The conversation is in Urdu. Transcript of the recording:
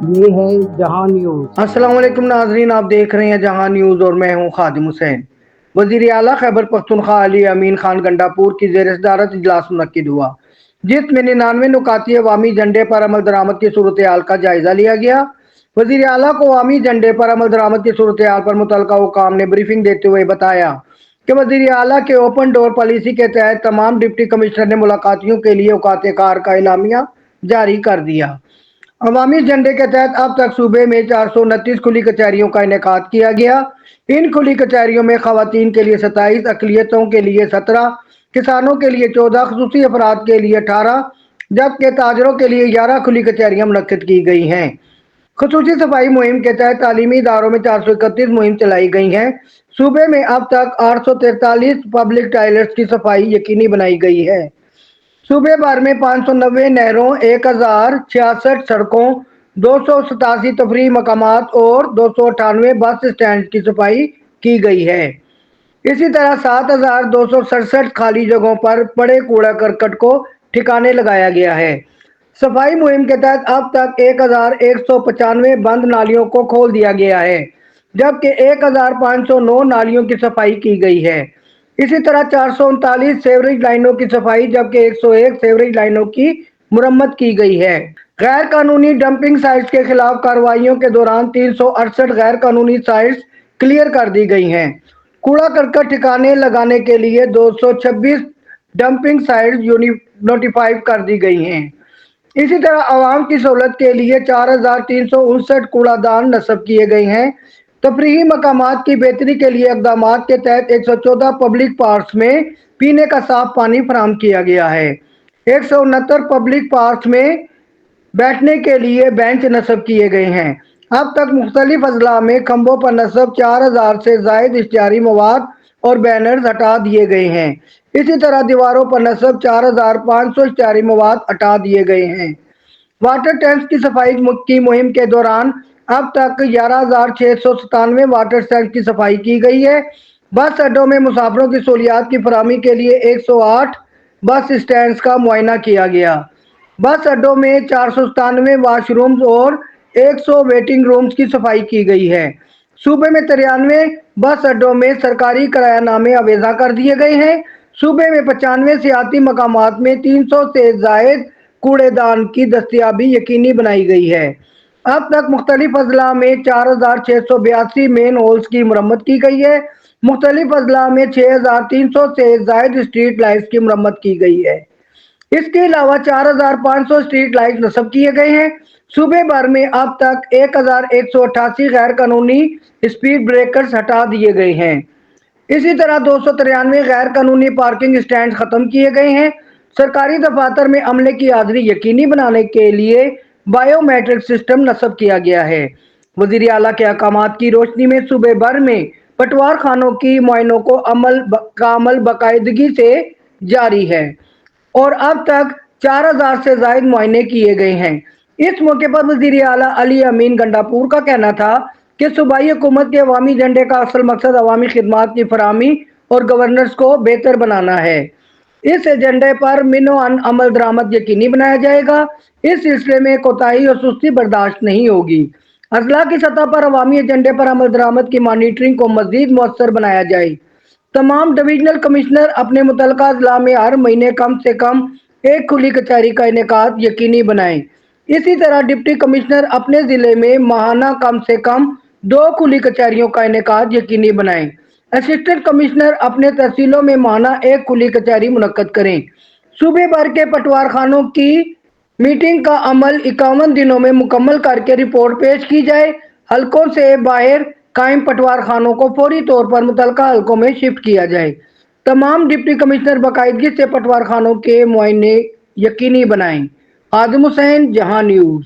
یہ ہے جہاں نیوز۔ السلام علیکم ناظرین، آپ دیکھ رہے ہیں جہاں نیوز اور میں ہوں خادم حسین۔ وزیر اعلیٰ خیبر پختونخوا علی امین خان گنڈا پور کی زیر صدارت اجلاس منعقد ہوا، جس میں 99 نکاتی عوامی ایجنڈے پر عمل درآمد کی صورتحال کا جائزہ لیا گیا۔ وزیر اعلیٰ کو عوامی ایجنڈے پر عمل درآمد کی صورتحال پر متعلقہ حکام نے بریفنگ دیتے ہوئے بتایا کہ وزیر اعلیٰ کے اوپن ڈور پالیسی کے تحت تمام ڈپٹی کمشنر نے ملاقاتیوں کے لیے اوقات کار کا اعلامیہ جاری کر دیا۔ عوامی ایجنڈے کے تحت اب تک صوبے میں 429 کھلی کچہریوں کا انعقاد کیا گیا۔ ان کھلی کچہریوں میں خواتین کے لیے 27، اقلیتوں کے لیے 17، کسانوں کے لیے 14، خصوصی افراد کے لیے 18، جبکہ تاجروں کے لیے 11 کھلی کچہریاں منعقد کی گئی ہیں۔ خصوصی صفائی مہم کے تحت تعلیمی اداروں میں 431 مہم چلائی گئی ہیں۔ صوبے میں اب تک 843 پبلک ٹوائلٹس کی صفائی یقینی بنائی گئی ہے۔ صوبے بھر میں 590 نہروں، 1066 سڑکوں، 287 تفریحی مقامات اور 298 بس اسٹینڈ کی صفائی کی گئی ہے۔ اسی طرح 7267 خالی جگہوں پر پڑے کوڑا کرکٹ کو ٹھکانے لگایا گیا ہے۔ صفائی مہم کے تحت اب تک 1195 بند نالیوں کو کھول دیا گیا ہے، جبکہ 1509 نالیوں کی صفائی کی گئی ہے۔ اسی طرح 439 سیوریج لائنوں کی صفائی، جبکہ 101 سیوریج لائنوں کی مرمت کی گئی ہے۔ غیر قانونی ڈمپنگ سائٹس کے خلاف کارروائیوں کے دوران 368 غیر قانونی سائٹس کلیئر کر دی گئی ہیں۔ کوڑا کرکٹ ٹھکانے لگانے کے لیے 226 ڈمپنگ سائٹس نوٹیفائی کر دی گئی ہیں۔ اسی طرح عوام کی سہولت کے لیے 4359 کوڑا دان نصب کیے گئے ہیں۔ تفریحی مقامات کی بہتری کے لیے اقدامات کے تحت 114 پبلک پارکس میں پینے کا صاف پانی فراہم کیا گیا ہے۔ 169 پبلک پارکس میں بیٹھنے کے لیے بینچ نصب کیے گئے ہیں۔ اب تک مختلف اضلاع میں کھمبوں پر نصب 4000 سے زائد اشتہاری مواد اور بینرز ہٹا دیے گئے ہیں۔ اسی طرح دیواروں پر نصب 4500 اشتہاری مواد ہٹا دیے گئے ہیں۔ واٹر ٹینکس کی صفائی کی مہم کے دوران اب تک 11697 واٹر ٹینکس کی صفائی کی گئی ہے۔ بس اڈوں میں مسافروں کی سہولیات کی فراہمی کے لیے 108 بس اسٹینڈز کا معائنہ کیا گیا۔ بس اڈوں میں 497 واش رومز اور 100 ویٹنگ رومز کی صفائی کی گئی ہے۔ صوبے میں 93 بس اڈوں میں سرکاری کرایہ نامے اویزا کر دیے گئے ہیں۔ صوبے میں 95 سیاحتی مقامات میں 300 سے زائد کوڑے دان کی دستیابی یقینی بنائی گئی ہے۔ اب تک مختلف اضلاع میں 4682 مین ہولز کی مرمت کی گئی ہے۔ مختلف اضلاع میں 6300 سے زائد اسٹریٹ لائٹس کی مرمت کی گئی ہے۔ اس کے علاوہ 4500 اسٹریٹ لائٹس نصب کیے گئے ہیں۔ صوبے بھر میں اب تک 1188 غیر قانونی اسپیڈ بریکرز ہٹا دیے گئے ہیں۔ اسی طرح 293 غیر قانونی پارکنگ اسٹینڈ ختم کیے گئے ہیں۔ سرکاری دفاتر میں عملے کی حاضری یقینی بنانے کے لیے بائیو میٹرک سسٹم نصب کیا گیا ہے۔ وزیر اعلیٰ کے احکامات کی روشنی میں صوبے بھر میں پٹوار خانوں کی معائنوں کا عمل باقاعدگی سے جاری ہے اور اب تک 4000 سے زائد معائنے کیے گئے ہیں۔ اس موقع پر وزیر اعلیٰ علی امین گنڈا پور کا کہنا تھا کہ صوبائی حکومت کے عوامی ایجنڈے کا اصل مقصد عوامی خدمات کی فراہمی اور گورننس کو بہتر بنانا ہے۔ اس ایجنڈے پر منوعاً عمل درآمد یقینی بنایا جائے گا۔ اس سلسلے میں کوتاہی اور سستی برداشت نہیں ہوگی۔ اضلاع کی سطح پر عوامی ایجنڈے پر عمل درآمد کی مانیٹرنگ کو مزید مؤثر بنایا جائے۔ تمام ڈویژنل کمشنر اپنے متعلقہ اضلاع میں ہر مہینے کم سے کم ایک کھلی کچہری کا انعقاد یقینی بنائیں۔ اسی طرح ڈپٹی کمشنر اپنے ضلع میں ماہانہ کم سے کم 2 کھلی کچہریوں کا انعقاد یقینی بنائیں۔ اسسٹنٹ کمشنر اپنے تحصیلوں میں ماہانہ 1 کھلی کچہری منعقد کریں۔ صوبے بھر کے پٹوار خانوں کی میٹنگ کا عمل 51 دنوں میں مکمل کر کے رپورٹ پیش کی جائے۔ حلقوں سے باہر قائم پٹوار خانوں کو فوری طور پر متعلقہ حلقوں میں شفٹ کیا جائے۔ تمام ڈپٹی کمشنر باقاعدگی سے پٹوار خانوں کے معائنے یقینی بنائیں۔ خادم حسین، جہاں نیوز۔